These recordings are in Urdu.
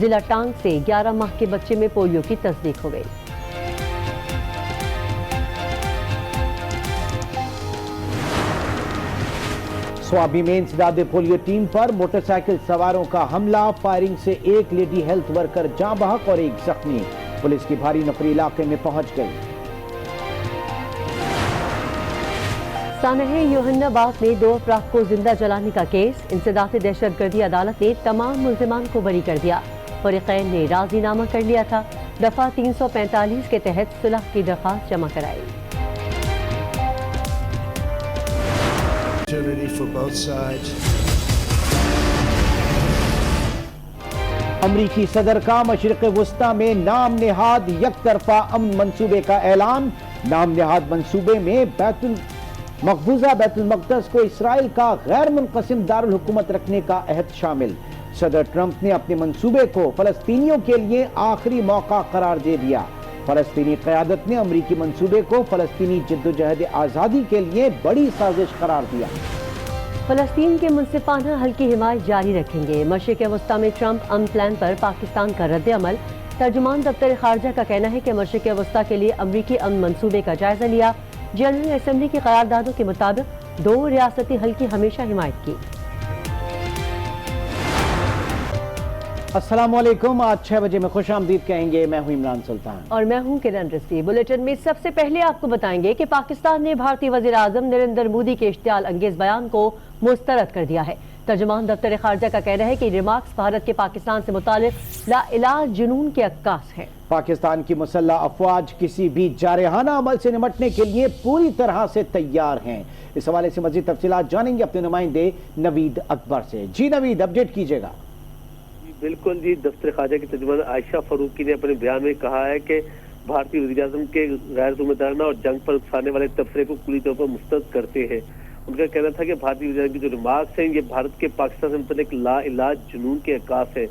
ضلع ٹانگ سے 11 ماہ کے بچے میں پولیو کی تصدیق ہو گئی۔ سوابی میں انسداد پولیو ٹیم پر موٹر سائیکل سواروں کا حملہ، فائرنگ سے ایک لیڈی ہیلتھ ورکر جاں بحق اور ایک زخمی، پولیس کی بھاری نفری علاقے میں پہنچ گئی۔ سانحہ یوحنا باغ میں 2 افراد کو زندہ جلانے کا کیس، انسداد دہشت گردی عدالت نے تمام ملزمان کو بری کر دیا، فریقین نے راضی نامہ کر لیا تھا، دفعہ 345 کے تحت صلح کی درخواست جمع کرائی۔ For both sides. امریکی صدر کا مشرق وسطی میں نام نہاد یک طرفہ امن منصوبے کا اعلان، نام نہاد منصوبے میں مقبوضہ بیت المقدس کو اسرائیل کا غیر منقسم دارالحکومت رکھنے کا عہد شامل۔ صدر ٹرمپ نے اپنے منصوبے کو فلسطینیوں کے لیے آخری موقع قرار دے دیا۔ فلسطینی قیادت نے امریکی منصوبے کو فلسطینی جدوجہد آزادی کے لیے بڑی سازش قرار دیا۔ فلسطین کے منصفانہ حل کی حمایت جاری رکھیں گے، مشرق وسطی میں ٹرمپ امن پلان پر پاکستان کا رد عمل، ترجمان دفتر خارجہ کا کہنا ہے کہ مشرق وسطی کے لیے امریکی امن منصوبے کا جائزہ لیا، جنرل اسمبلی کی قراردادوں کے مطابق 2 ریاستی حل کی ہمیشہ حمایت کی۔ السلام علیکم، آج 6 بجے میں خوش آمدید کہیں گے، میں ہوں عمران سلطان اور میں ہوں کرن رستی۔ بلیٹن میں سب سے پہلے آپ کو بتائیں گے کہ پاکستان نے بھارتی وزیر اعظم نریندر مودی کے اشتعال انگیز بیان کو مسترد کر دیا ہے۔ ترجمان دفتر خارجہ کا کہنا ہے کہ ریمارکس بھارت کے پاکستان سے متعلق لا علاج جنون کے عکاس ہیں۔ پاکستان کی مسلح افواج کسی بھی جارحانہ عمل سے نمٹنے کے لیے پوری طرح سے تیار ہیں۔ اس حوالے سے مزید تفصیلات جانیں گے اپنے نمائندے نوید اکبر سے۔ جی نوید، اپڈیٹ کیجیے گا۔ بالکل جی، دفتر خارجہ کی ترجمان عائشہ فاروقی نے اپنے بیان میں کہا ہے کہ بھارتی وزیر اعظم کے غیر ذمہ دارانہ اور جنگ پر اکسانے والے تبصرے کو کلی طور پر مسترد کرتے ہیں۔ ان کا کہنا تھا کہ بھارتی وزیر اعظم کی جو ریمارکس ہیں یہ بھارت کے پاکستان سے متعلق لا علاج جنون کے عکاس ہیں۔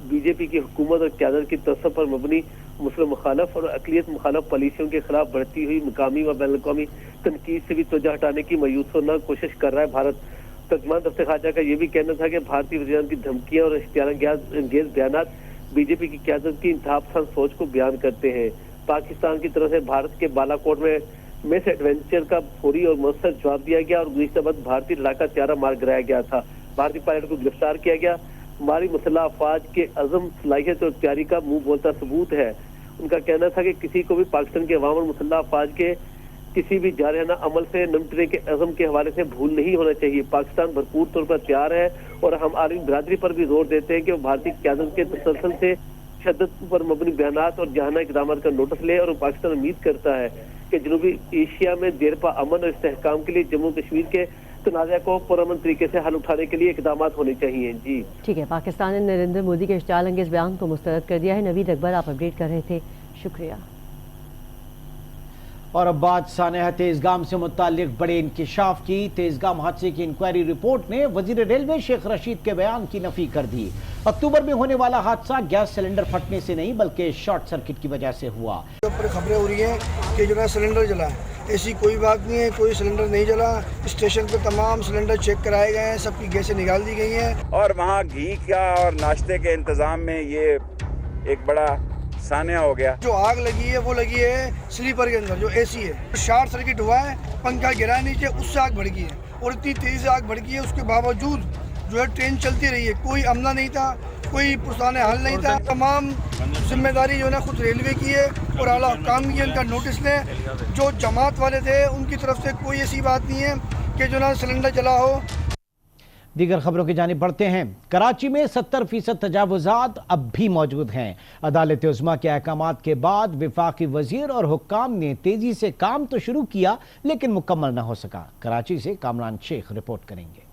بی جے پی کی حکومت اور قیادت کی تعصب پر مبنی مسلم مخالف اور اقلیت مخالف پالیسیوں کے خلاف بڑھتی ہوئی مقامی و بین الاقوامی تنقید سے بھی توجہ ہٹانے کی مایوس ہونا کوشش کر رہا ہے بھارت۔ ترجمان دفتر خارجہ کا یہ بھی کہنا تھا کہ بھارتی وزیر اعظم کی دھمکیاں اور اشتعال انگیز بیانات بی جے پی کی قیادت کی انتہا پسند سوچ کو بیان کرتے ہیں۔ پاکستان کی طرف سے بھارت کے بالا کوٹ میں مس ایڈونچر کا فوری اور مؤثر جواب دیا گیا اور گزشتہ وقت بھارتی لڑاکا طیارہ مار گرایا گیا تھا، بھارتی پائلٹ کو گرفتار کیا گیا۔ ہماری مسلح افواج کے عزم، صلاحیت اور تیاری کا منہ بولتا ثبوت ہے۔ ان کا کہنا تھا کہ کسی کو بھی پاکستان کے عوام اور مسلح افواج کے کسی بھی جارحانہ عمل سے نمٹنے کے عزم کے حوالے سے بھول نہیں ہونا چاہیے۔ پاکستان بھرپور طور پر تیار ہے اور ہم عالمی برادری پر بھی زور دیتے ہیں کہ وہ بھارتی قیادت کے تسلسل سے شدت پر مبنی بیانات اور جہانہ اقدامات کا نوٹس لے، اور پاکستان امید کرتا ہے کہ جنوبی ایشیا میں دیرپا امن اور استحکام کے لیے جموں کشمیر کے تنازع کو پرامن طریقے سے حل اٹھانے کے لیے اقدامات ہونے چاہیے۔ جی ٹھیک ہے، پاکستان نے نریندر مودی کے اشتعال انگیز بیان کو مسترد کر دیا ہے۔ نوید اکبر، آپ اپڈیٹ کر رہے تھے، شکریہ۔ اور اب بات سانحہ تیزگام سے متعلق بڑے انکشاف کی۔ تیزگام حادثے کی انکوائری رپورٹ نے وزیر ریلوے شیخ رشید کے بیان کی نفی کر دی۔ اکتوبر میں ہونے والا حادثہ گیس سلنڈر پھٹنے سے نہیں بلکہ شارٹ سرکٹ کی وجہ سے ہوا۔ خبریں ہو رہی ہیں کہ جو ہے سلنڈر جلا ہے، ایسی کوئی بات نہیں ہے، کوئی سلنڈر نہیں جلا۔ اسٹیشن پہ تمام سلنڈر چیک کرائے گئے ہیں، سب کی گیسیں نکال دی گئی ہیں، اور وہاں گھی کا اور ناشتے کے انتظام میں یہ ایک بڑا سانحہ ہو گیا۔ جو آگ لگی ہے وہ لگی ہے سلیپر کے اندر، جو اے سی ہے، شارٹ سرکٹ ہوا ہے، پنکھا گرا نیچے، اس سے آگ بھڑ گئی ہے اور اتنی تیزی سے آگ بھڑ گئی ہے، اس کے باوجود جو ہے ٹرین چلتی رہی ہے، کوئی عملہ نہیں تھا، کوئی پرسانہ حل نہیں تھا۔ تمام ذمہ داری جو ہے نا خود ریلوے کی ہے اور اعلیٰ حکام کی ہے، ان کا نوٹس لیں۔ جو جماعت والے تھے ان کی طرف سے کوئی ایسی بات نہیں ہے کہ جو نا سلنڈر جلا ہو۔ دیگر خبروں کی جانب بڑھتے ہیں۔ کراچی میں 70% تجاوزات اب بھی موجود ہیں۔ عدالت عظمیٰ کے احکامات کے بعد وفاقی وزیر اور حکام نے تیزی سے کام تو شروع کیا لیکن مکمل نہ ہو سکا۔ کراچی سے کامران شیخ رپورٹ کریں گے۔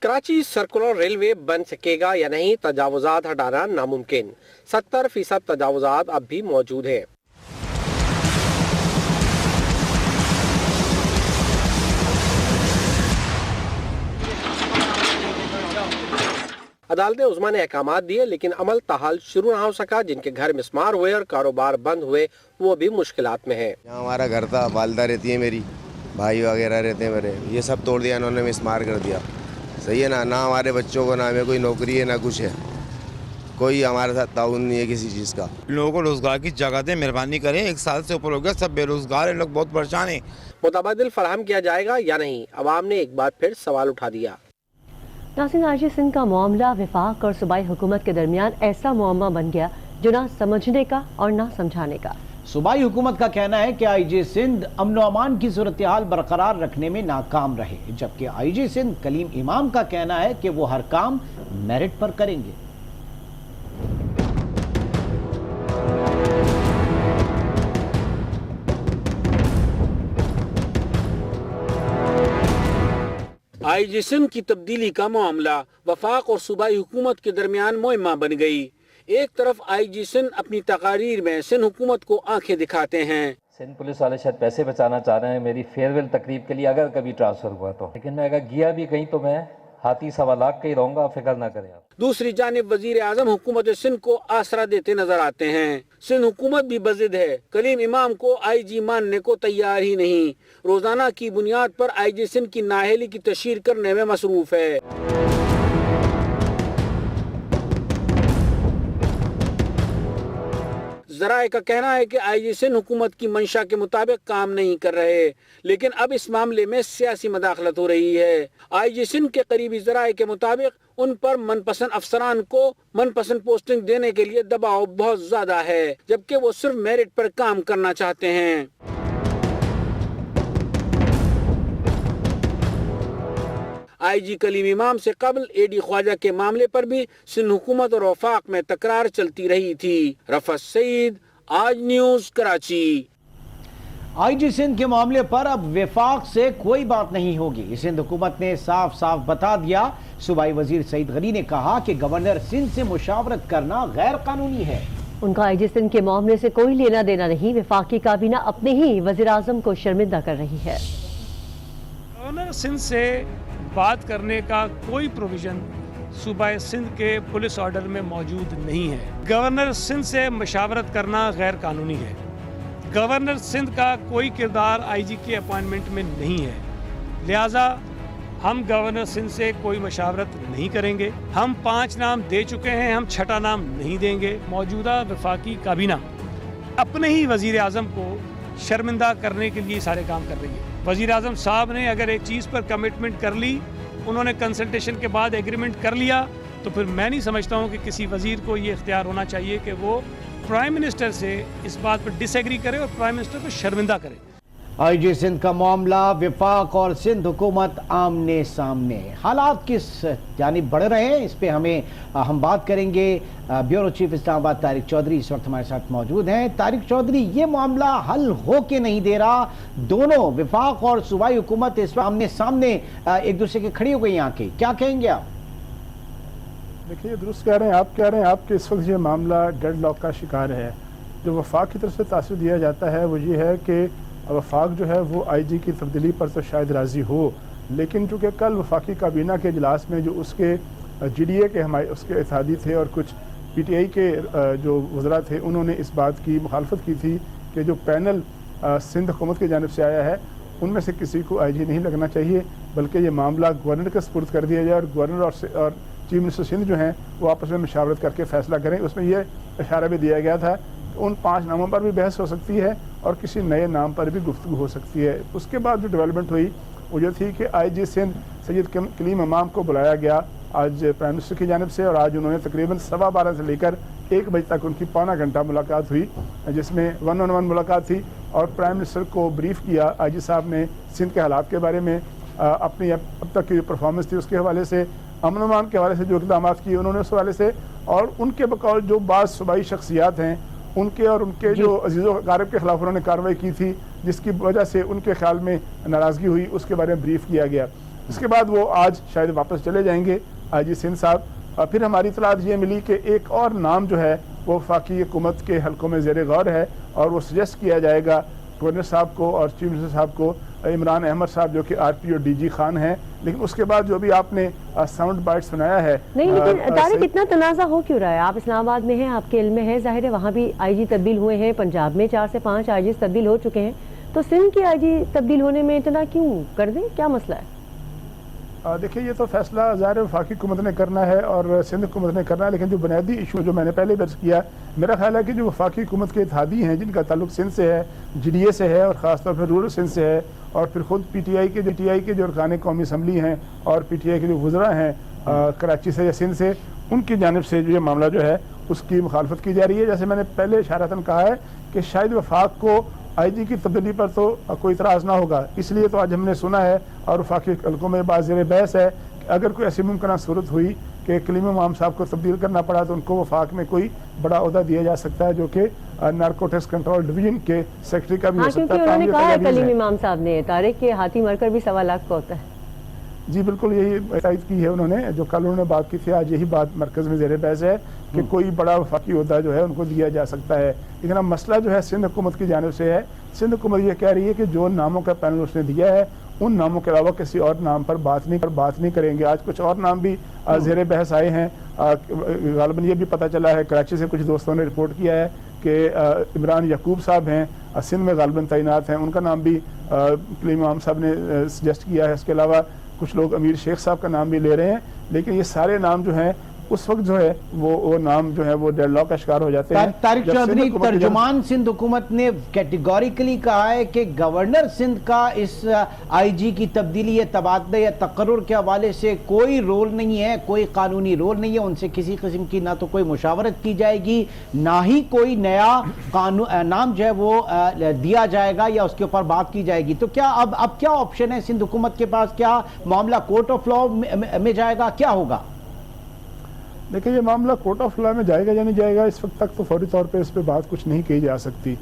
کراچی سرکولر ریلوے بن سکے گا یا نہیں، تجاوزات ہٹانا ناممکن۔ 70% تجاوزات اب بھی موجود ہیں۔ عدالت عظمیٰ نے احکامات دیے لیکن عمل تاحال شروع نہ ہو سکا. جن کے گھر مسمار ہوئے اور کاروبار بند ہوئے وہ بھی مشکلات میں ہیں. یہاں ہمارا گھر تھا, والدہ رہتی ہے میری, بھائی وغیرہ رہتے ہیں میرے, یہ سب توڑ دیا انہوں نے, مسمار کر دیا. صحیح ہے نا, نہ ہمارے بچوں کو, نہ ہمیں کوئی نوکری ہے, نہ کچھ ہے, کوئی ہمارے ساتھ تعاون نہیں ہے کسی چیز کا. لوگوں کو روزگار کی جگہ دیں, مہربانی کریں. 1 سال سے اوپر ہو گیا, سب بے روزگار ہیں, لوگ بہت پریشان ہیں. متبادل فراہم کیا جائے گا یا نہیں, عوام نے ایک بار پھر سوال اٹھا دیا. ناصرین, آئی جی سندھ کا معاملہ وفاق اور صوبائی حکومت کے درمیان ایسا معاملہ بن گیا جو نہ سمجھنے کا اور نہ سمجھانے کا. صوبائی حکومت کا کہنا ہے کہ آئی جی سندھ امن و امان کی صورتحال برقرار رکھنے میں ناکام رہے, جبکہ آئی جی سندھ کلیم امام کا کہنا ہے کہ وہ ہر کام میرٹ پر کریں گے. آئی جی سندھ کی تبدیلی کا معاملہ وفاق اور صوبائی حکومت کے درمیان معمہ بن گئی. ایک طرف آئی جی سندھ اپنی تقاریر میں سندھ حکومت کو آنکھیں دکھاتے ہیں. سندھ پولیس والے شاید پیسے بچانا چاہ رہے ہیں میری فیئر ویل تقریب کے لیے اگر کبھی ٹرانسفر ہوا تو, لیکن میں اگر گیا بھی کہیں تو میں ہاتھی 1.25 لاکھ کا ہی رہوں گا, فکر نہ کریں آپ. دوسری جانب وزیر اعظم حکومت سندھ کو آسرا دیتے نظر آتے ہیں. سندھ حکومت بھی بضد ہے, کلیم امام کو آئی جی ماننے کو تیار ہی نہیں. روزانہ کی بنیاد پر آئی جی سندھ کی نااہلی کی تشہیر کرنے میں مصروف ہے. ذرائع کا کہنا ہے کہ آئی جی سندھ حکومت کی منشا کے مطابق کام نہیں کر رہے, لیکن اب اس معاملے میں سیاسی مداخلت ہو رہی ہے. آئی جی سندھ کے قریبی ذرائع کے مطابق ان پر من پسند افسران کو من پسند پوسٹنگ دینے کے لیے دباؤ بہت زیادہ ہے, جبکہ وہ صرف میرٹ پر کام کرنا چاہتے ہیں. آئی جی کلیم امام سے قبل اے ڈی خواجہ کے معاملے پر بھی سندھ حکومت اور وفاق میں تکرار چلتی رہی تھی. رفعت سعید, آج نیوز, کراچی. آئی جی سندھ کے معاملے پر اب وفاق سے کوئی بات نہیں ہوگی. سندھ حکومت نے صاف صاف بتا دیا. صوبائی وزیر سعید غنی نے کہا کہ گورنر سندھ سے مشاورت کرنا غیر قانونی ہے. ان کا آئی جی سندھ کے معاملے سے کوئی لینا دینا نہیں. وفاقی کابینہ اپنے ہی وزیر اعظم کو شرمندہ کر رہی ہے. گورنر سندھ سے بات کرنے کا کوئی پروویژن صوبہ سندھ کے پولیس آرڈر میں موجود نہیں ہے. گورنر سندھ سے مشاورت کرنا غیر قانونی ہے. گورنر سندھ کا کوئی کردار آئی جی کے اپوائنٹمنٹ میں نہیں ہے, لہٰذا ہم گورنر سندھ سے کوئی مشاورت نہیں کریں گے. ہم 5 نام دے چکے ہیں, ہم 6واں نام نہیں دیں گے. موجودہ وفاقی کابینہ اپنے ہی وزیر اعظم کو شرمندہ کرنے کے لیے سارے کام کر رہی ہے. وزیر اعظم صاحب نے اگر ایک چیز پر کمٹمنٹ کر لی, انہوں نے کنسلٹیشن کے بعد ایگریمنٹ کر لیا, تو پھر میں نہیں سمجھتا ہوں کہ کسی وزیر کو یہ اختیار ہونا چاہیے کہ وہ پرائم منسٹر سے اس بات پر ڈس ایگری کرے اور پرائم منسٹر کو شرمندہ کرے. آئی جی سندھ کا معاملہ وفاق اور سندھ حکومت آمنے سامنے. حالات کس جانب بڑھ رہے ہیں, اس پہ ہم بات کریں گے. بیورو چیف اسلام آباد طارق چودھری اس وقت ہمارے ساتھ موجود ہیں. طارق چودھری, یہ معاملہ حل ہو کے نہیں دے رہا. دونوں وفاق اور صوبائی حکومت اس وقت آمنے سامنے ایک دوسرے کے کھڑی ہو گئی یہاں کے, کیا کہیں گے آپ؟ دیکھیے, درست کہہ رہے ہیں آپ کہ اس وقت یہ معاملہ ڈیڈ لاک کا شکار ہے. جو وفاق کی طرف سے تاثر دیا جاتا ہے وہ یہ ہے کہ وفاق جو ہے وہ آئی جی کی تبدیلی پر تو شاید راضی ہو, لیکن چونکہ کل وفاقی کابینہ کے اجلاس میں جو اس کے جی ڈی اے کے اس کے اتحادی تھے اور کچھ پی ٹی آئی کے جو وزراء تھے, انہوں نے اس بات کی مخالفت کی تھی کہ جو پینل سندھ حکومت کی جانب سے آیا ہے ان میں سے کسی کو آئی جی نہیں لگنا چاہیے, بلکہ یہ معاملہ گورنر کے سپرد کر دیا جائے اور گورنر اور چیف منسٹر سندھ جو ہیں وہ آپس میں مشاورت کر کے فیصلہ کریں. اس میں یہ اشارہ بھی دیا گیا تھا ان 5 ناموں پر بھی بحث ہو سکتی ہے اور کسی نئے نام پر بھی گفتگو ہو سکتی ہے. اس کے بعد جو ڈیولپمنٹ ہوئی وہ یہ تھی کہ آئی جی سندھ سید کلیم امام کو بلایا گیا آج پرائم منسٹر کی جانب سے, اور آج انہوں نے تقریباً 12:15 سے لے کر 1 بجے تک ان کی پونا گھنٹہ ملاقات ہوئی, جس میں 1-on-1 ملاقات تھی اور پرائم منسٹر کو بریف کیا آئی جی صاحب نے سندھ کے حالات کے بارے میں, اپنی اب تک کی پرفارمنس تھی اس کے حوالے سے, امن و امان کے حوالے سے جو اقدامات کیے انہوں نے اس حوالے سے, اور ان کے بقول جو بعض صوبائی شخصیات ہیں ان کے اور ان کے جو عزیز و اقارب کے خلاف انہوں نے کارروائی کی تھی جس کی وجہ سے ان کے خیال میں ناراضگی ہوئی, اس کے بارے میں بریف کیا گیا. اس کے بعد وہ آج شاید واپس چلے جائیں گے آئی جی سندھ صاحب. پھر ہماری اطلاعات یہ ملی کہ ایک اور نام جو ہے وہ وفاقی حکومت کے حلقوں میں زیر غور ہے اور وہ سجیسٹ کیا جائے گا گورنر صاحب کو اور چیف منسٹر صاحب کو, عمران احمد صاحب جو کہ RPO DG خان ہیں، لیکن اس کے بعد جو بھی آپ نے ساؤنڈ بائٹ سنایا ہے نہیں، لیکن طارق اتنا تنازع ہو کیوں رہا ہے؟ آپ اسلام آباد میں ہیں، آپ کے علم میں ہے، ظاہر ہے وہاں بھی IG تبدیل ہوئے ہیں، پنجاب میں 4 سے 5 IGs تبدیل ہو چکے ہیں، تو سندھ کی IG تبدیل ہونے میں اتنا کیوں کر دیں؟ کیا مسئلہ ہے؟ دیکھیں یہ تو فیصلہ ظاہر وفاقی حکومت نے کرنا ہے اور سندھ حکومت نے کرنا ہے، لیکن جو بنیادی ایشو جو میں نے پہلے درج کیا، میرا خیال ہے کہ جو وفاقی حکومت کے اتحادی ہیں جن کا تعلق سندھ سے ہے، GDA سے ہے اور خاص طور پر رورل سندھ سے ہے، اور پھر خود PTI کے جو ارکان قومی اسمبلی ہیں اور PTI کے جو وزراء ہیں کراچی سے یا سندھ سے، ان کی جانب سے جو یہ معاملہ جو ہے اس کی مخالفت کی جا رہی ہے۔ جیسے میں نے پہلے اشارتاً کہا ہے کہ شاید وفاق کو IG کی تبدیلی پر تو کوئی اعتراض نہ ہوگا، اس لیے تو آج ہم نے سنا ہے اور وفاقی حلقوں میں بات زیر بحث ہے کہ اگر کوئی ایسی ممکنہ صورت ہوئی کہ کلیم امام صاحب کو تبدیل کرنا پڑا تو ان کو وفاق میں کوئی بڑا عہدہ دیا جا سکتا ہے جو کہ نارکوٹکس کنٹرول ڈویژن کے سیکرٹری کا بھی ہو سکتا ہے۔ کیونکہ انہوں نے کہا ہے کلیم امام صاحب نے طارق کہ ہاتھی مر کر بھی 1.25 لاکھ کا ہوتا ہے۔ جی بالکل یہی تائید کی ہے انہوں نے، جو کل انہوں نے بات کی تھی، آج یہی بات مرکز میں زیر بحث ہے کہ کوئی بڑا وفاقی عہدہ جو ہے ان کو دیا جا سکتا ہے، لیکن اب مسئلہ جو ہے سندھ حکومت کی جانب سے ہے۔ سندھ حکومت یہ کہہ رہی ہے کہ جو ناموں کا پینل اس نے دیا ہے ان ناموں کے علاوہ کسی اور نام پر بات نہیں کریں گے۔ آج کچھ اور نام بھی زیر بحث آئے ہیں، غالباً یہ بھی پتہ چلا ہے، کراچی سے کچھ دوستوں نے رپورٹ کیا ہے کہ عمران یعقوب صاحب ہیں، سندھ میں غالباً تعینات ہیں، ان کا نام بھی کلیم امام صاحب نے سجیسٹ کیا ہے۔ اس کے علاوہ کچھ لوگ امیر شیخ صاحب کا نام بھی لے رہے ہیں، لیکن یہ سارے نام جو ہیں اس وقت جو ہے وہ نام جو ہے وہ ڈیڈ لاک کا شکار ہو جاتے ہیں۔ طارق چودھری، ترجمان سندھ حکومت نے کیٹیگوریکلی کہا ہے کہ گورنر سندھ کا اس IG کی تبدیلی یا تبادلے یا تقرر کے حوالے سے کوئی رول نہیں ہے، کوئی قانونی رول نہیں ہے، ان سے کسی قسم کی نہ تو کوئی مشاورت کی جائے گی، نہ ہی کوئی نیا نام جو ہے وہ دیا جائے گا یا اس کے اوپر بات کی جائے گی۔ تو کیا اب کیا آپشن ہے سندھ حکومت کے پاس؟ کیا معاملہ کورٹ آف لا میں جائے گا؟ کیا ہوگا؟ دیکھیں یہ معاملہ کورٹ آف لا میں جائے گا یا نہیں جائے گا اس وقت تک تو فوری طور پہ اس پہ بات کچھ نہیں کی جا سکتی،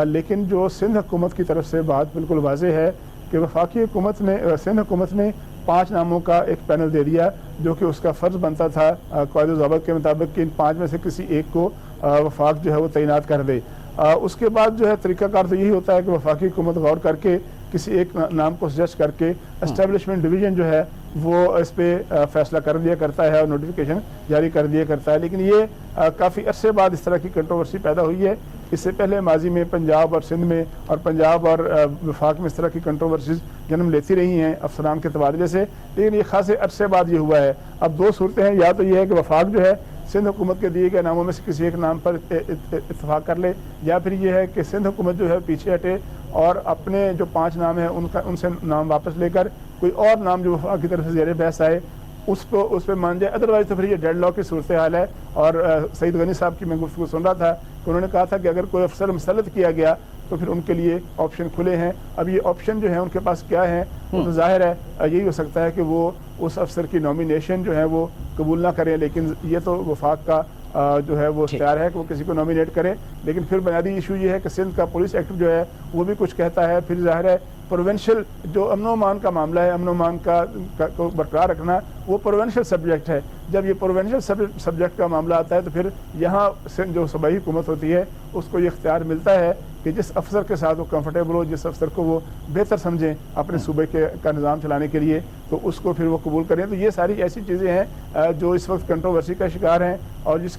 لیکن جو سندھ حکومت کی طرف سے بات بالکل واضح ہے کہ وفاقی حکومت نے سندھ حکومت نے 5 ناموں کا ایک پینل دے دیا جو کہ اس کا فرض بنتا تھا قواعد و ضوابط کے مطابق کہ ان 5 میں سے کسی ایک کو وفاق جو ہے وہ تعینات کر دے۔ اس کے بعد جو ہے طریقہ کار تو یہی ہوتا ہے کہ وفاقی حکومت غور کر کے کسی ایک نام کو سجیسٹ کر کے اسٹیبلشمنٹ ڈویژن جو ہے وہ اس پہ فیصلہ کر دیا کرتا ہے اور نوٹیفیکیشن جاری کر دیا کرتا ہے، لیکن یہ کافی عرصے بعد اس طرح کی کنٹروورسی پیدا ہوئی ہے۔ اس سے پہلے ماضی میں پنجاب اور سندھ میں اور پنجاب اور وفاق میں اس طرح کی کنٹروورسیز جنم لیتی رہی ہیں افسران کے تبادلے سے، لیکن یہ خاصے عرصے بعد یہ ہوا ہے۔ اب 2 صورتیں ہیں، یا تو یہ ہے کہ وفاق جو ہے سندھ حکومت کے دیے گئے ناموں میں سے کسی ایک نام پر اتفاق کر لے، یا پھر یہ ہے کہ سندھ حکومت جو ہے پیچھے ہٹے اور اپنے جو 5 نام ہیں ان سے نام واپس لے کر کوئی اور نام جو وفاق کی طرف سے زیر بحث آئے اس پہ مان جائے، ادروائز تو پھر یہ ڈیڈ لاک کی صورتحال ہے۔ اور سعید غنی صاحب کی میں گفتگو سن رہا تھا کہ انہوں نے کہا تھا کہ اگر کوئی افسر مسلط کیا گیا تو پھر ان کے لیے آپشن کھلے ہیں۔ اب یہ آپشن جو ہیں ان کے پاس کیا ہیں، وہ تو ظاہر ہے یہی ہو سکتا ہے کہ وہ اس افسر کی نامینیشن جو ہے وہ قبول نہ کریں، لیکن یہ تو وفاق کا جو ہے وہ اختیار ہے کہ وہ کسی کو نامینیٹ کرے۔ لیکن پھر بنیادی ایشو یہ ہے کہ سندھ کا پولیس ایکٹ جو ہے وہ بھی کچھ کہتا ہے۔ پھر ظاہر ہے پروونشل جو امن و امان کا معاملہ ہے، امن و امان کو برقرار رکھنا وہ پروونشل سبجیکٹ ہے۔ جب یہ پروونشل سبجیکٹ کا معاملہ آتا ہے تو پھر یہاں جو صوبائی حکومت ہوتی ہے اس کو یہ اختیار ملتا ہے کہ جس افسر کے ساتھ وہ کمفرٹیبل ہو، جس افسر کو وہ بہتر سمجھیں اپنے صوبے کا نظام چلانے کے لیے، تو اس کو پھر وہ قبول کریں۔ تو یہ ساری ایسی چیزیں ہیں جو اس وقت کنٹروورسی کا شکار ہیں اور جس